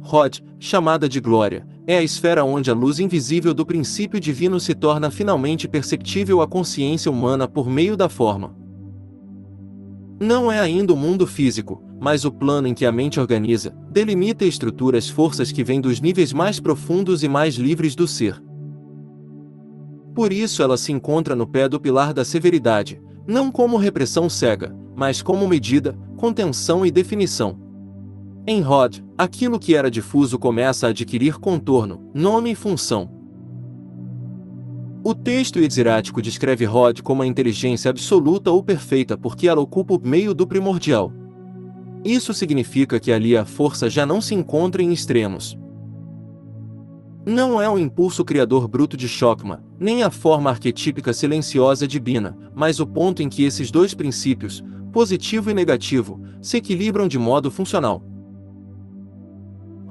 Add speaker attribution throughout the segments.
Speaker 1: Rod, chamada de glória, é a esfera onde a luz invisível do princípio divino se torna finalmente perceptível à consciência humana por meio da forma. Não é ainda o mundo físico, mas o plano em que a mente organiza, delimita e estrutura as forças que vêm dos níveis mais profundos e mais livres do ser. Por isso ela se encontra no pé do pilar da severidade, não como repressão cega, mas como medida, contenção e definição. Em Rod, aquilo que era difuso começa a adquirir contorno, nome e função. O texto hierático descreve Rod como a inteligência absoluta ou perfeita porque ela ocupa o meio do primordial. Isso significa que ali a força já não se encontra em extremos. Não é o impulso criador bruto de Chokmah, nem a forma arquetípica silenciosa de Binah, mas o ponto em que esses dois princípios, positivo e negativo, se equilibram de modo funcional.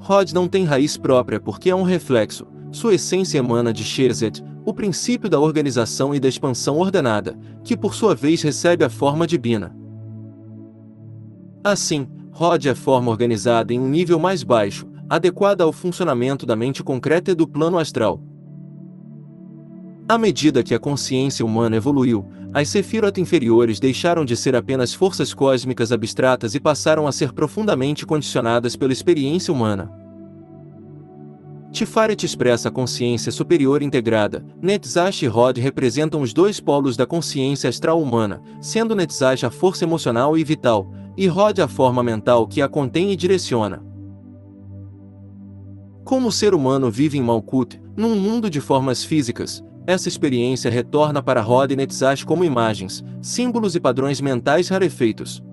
Speaker 1: Rod não tem raiz própria porque é um reflexo, sua essência emana de Shezet, o princípio da organização e da expansão ordenada, que por sua vez recebe a forma de Binah. Assim, Rod é forma organizada em um nível mais baixo, adequada ao funcionamento da mente concreta e do plano astral. À medida que a consciência humana evoluiu, as Sefirot inferiores deixaram de ser apenas forças cósmicas abstratas e passaram a ser profundamente condicionadas pela experiência humana. Tiferet expressa a consciência superior integrada, Netzash e Rod representam os dois polos da consciência astral humana, sendo Netzash a força emocional e vital, e Rod a forma mental que a contém e direciona. Como o ser humano vive em Malkuth, num mundo de formas físicas, essa experiência retorna para Rod e Netzash como imagens, símbolos e padrões mentais rarefeitos.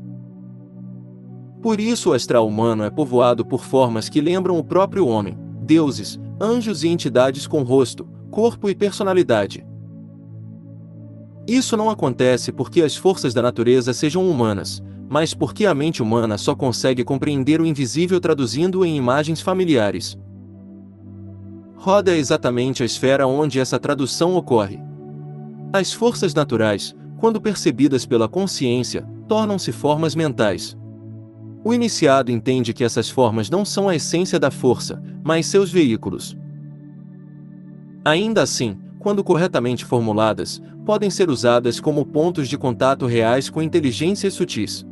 Speaker 1: Por isso o astral humano é povoado por formas que lembram o próprio homem, deuses, anjos e entidades com rosto, corpo e personalidade. Isso não acontece porque as forças da natureza sejam humanas, mas porque a mente humana só consegue compreender o invisível traduzindo-o em imagens familiares. Rod é exatamente a esfera onde essa tradução ocorre. As forças naturais, quando percebidas pela consciência, tornam-se formas mentais. O iniciado entende que essas formas não são a essência da força, mas seus veículos. Ainda assim, quando corretamente formuladas, podem ser usadas como pontos de contato reais com inteligências sutis.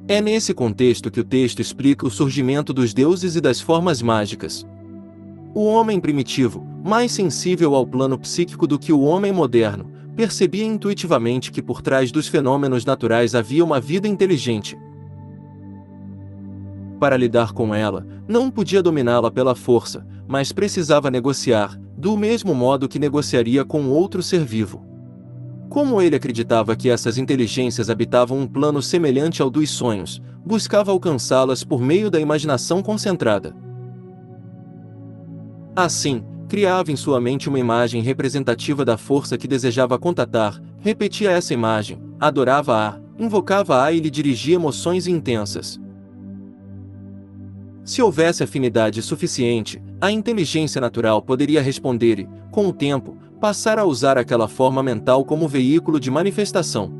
Speaker 1: É nesse contexto que o texto explica o surgimento dos deuses e das formas mágicas. O homem primitivo, mais sensível ao plano psíquico do que o homem moderno, percebia intuitivamente que por trás dos fenômenos naturais havia uma vida inteligente. Para lidar com ela, não podia dominá-la pela força, mas precisava negociar, do mesmo modo que negociaria com outro ser vivo. Como ele acreditava que essas inteligências habitavam um plano semelhante ao dos sonhos, buscava alcançá-las por meio da imaginação concentrada. Assim, criava em sua mente uma imagem representativa da força que desejava contatar, repetia essa imagem, adorava-a, invocava-a e lhe dirigia emoções intensas. Se houvesse afinidade suficiente, a inteligência natural poderia responder e, com o tempo, passar a usar aquela forma mental como veículo de manifestação.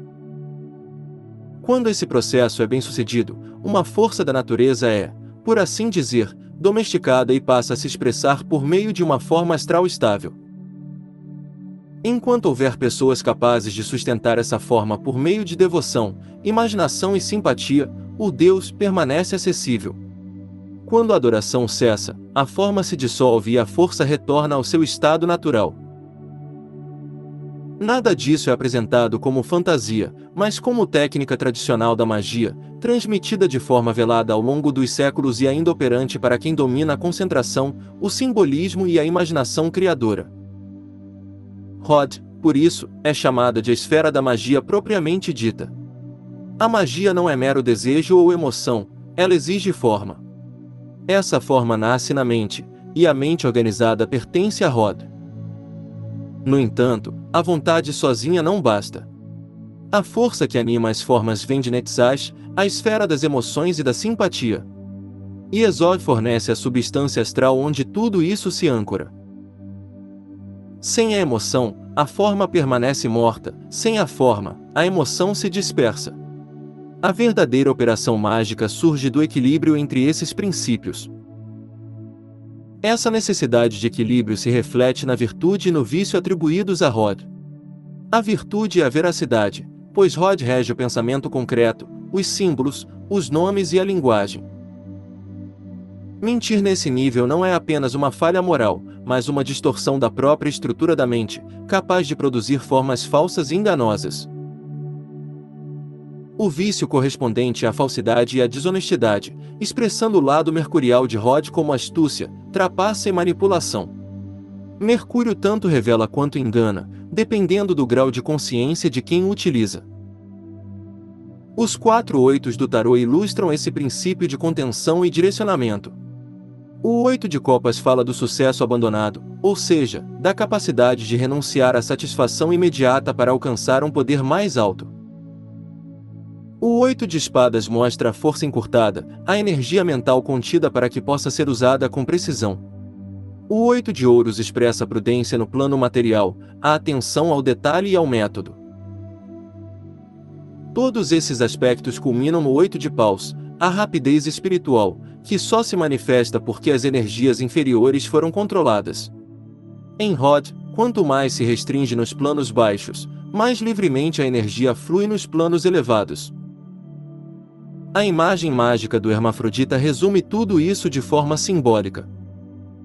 Speaker 1: Quando esse processo é bem-sucedido, uma força da natureza é, por assim dizer, domesticada e passa a se expressar por meio de uma forma astral estável. Enquanto houver pessoas capazes de sustentar essa forma por meio de devoção, imaginação e simpatia, o Deus permanece acessível. Quando a adoração cessa, a forma se dissolve e a força retorna ao seu estado natural. Nada disso é apresentado como fantasia, mas como técnica tradicional da magia, transmitida de forma velada ao longo dos séculos e ainda operante para quem domina a concentração, o simbolismo e a imaginação criadora. Rod, por isso, é chamada de a esfera da magia propriamente dita. A magia não é mero desejo ou emoção, ela exige forma. Essa forma nasce na mente, e a mente organizada pertence a Rod. No entanto, a vontade sozinha não basta. A força que anima as formas vem de Netzash, a esfera das emoções e da simpatia. Yesod fornece a substância astral onde tudo isso se âncora. Sem a emoção, a forma permanece morta, sem a forma, a emoção se dispersa. A verdadeira operação mágica surge do equilíbrio entre esses princípios. Essa necessidade de equilíbrio se reflete na virtude e no vício atribuídos a Rod. A virtude é a veracidade, pois Rod rege o pensamento concreto, os símbolos, os nomes e a linguagem. Mentir nesse nível não é apenas uma falha moral, mas uma distorção da própria estrutura da mente, capaz de produzir formas falsas e enganosas. O vício correspondente à falsidade e à desonestidade, expressando o lado mercurial de Rod como astúcia, trapaça e manipulação. Mercúrio tanto revela quanto engana, dependendo do grau de consciência de quem o utiliza. Os 4 oitos do tarô ilustram esse princípio de contenção e direcionamento. O 8 de copas fala do sucesso abandonado, ou seja, da capacidade de renunciar à satisfação imediata para alcançar um poder mais alto. O 8 de espadas mostra a força encurtada, a energia mental contida para que possa ser usada com precisão. O 8 de ouros expressa a prudência no plano material, a atenção ao detalhe e ao método. Todos esses aspectos culminam no 8 de paus, a rapidez espiritual, que só se manifesta porque as energias inferiores foram controladas. Em Rod, quanto mais se restringe nos planos baixos, mais livremente a energia flui nos planos elevados. A imagem mágica do hermafrodita resume tudo isso de forma simbólica.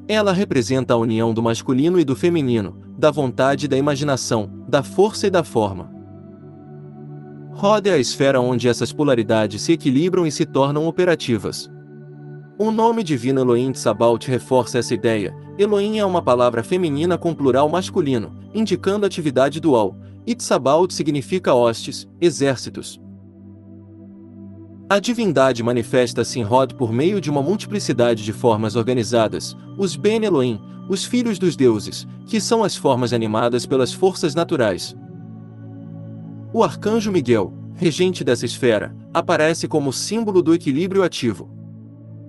Speaker 1: Ela representa a união do masculino e do feminino, da vontade e da imaginação, da força e da forma. Rod é a esfera onde essas polaridades se equilibram e se tornam operativas. O nome divino Elohim Tsabaut reforça essa ideia. Elohim é uma palavra feminina com plural masculino, indicando atividade dual, e Tsabaut significa hostes, exércitos. A divindade manifesta-se em Rod por meio de uma multiplicidade de formas organizadas, os Ben Elohim, os filhos dos deuses, que são as formas animadas pelas forças naturais. O arcanjo Miguel, regente dessa esfera, aparece como símbolo do equilíbrio ativo.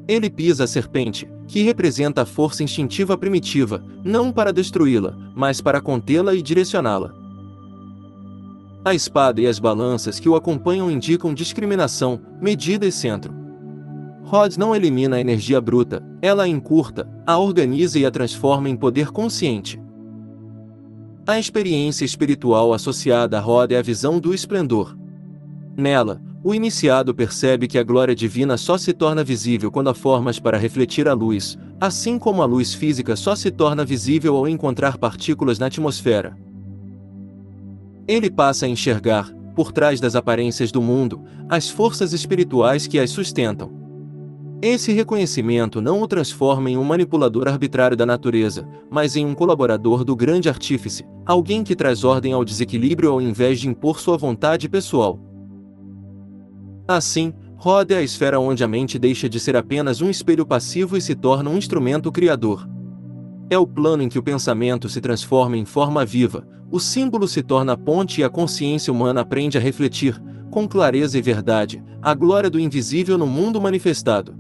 Speaker 1: Ele pisa a serpente, que representa a força instintiva primitiva, não para destruí-la, mas para contê-la e direcioná-la. A espada e as balanças que o acompanham indicam discriminação, medida e centro. Rod não elimina a energia bruta, ela a encurta, a organiza e a transforma em poder consciente. A experiência espiritual associada a Rod é a visão do esplendor. Nela, o iniciado percebe que a glória divina só se torna visível quando há formas para refletir a luz, assim como a luz física só se torna visível ao encontrar partículas na atmosfera. Ele passa a enxergar, por trás das aparências do mundo, as forças espirituais que as sustentam. Esse reconhecimento não o transforma em um manipulador arbitrário da natureza, mas em um colaborador do grande artífice, alguém que traz ordem ao desequilíbrio ao invés de impor sua vontade pessoal. Assim, Rod é a esfera onde a mente deixa de ser apenas um espelho passivo e se torna um instrumento criador. É o plano em que o pensamento se transforma em forma viva, o símbolo se torna a ponte e a consciência humana aprende a refletir, com clareza e verdade, a glória do invisível no mundo manifestado.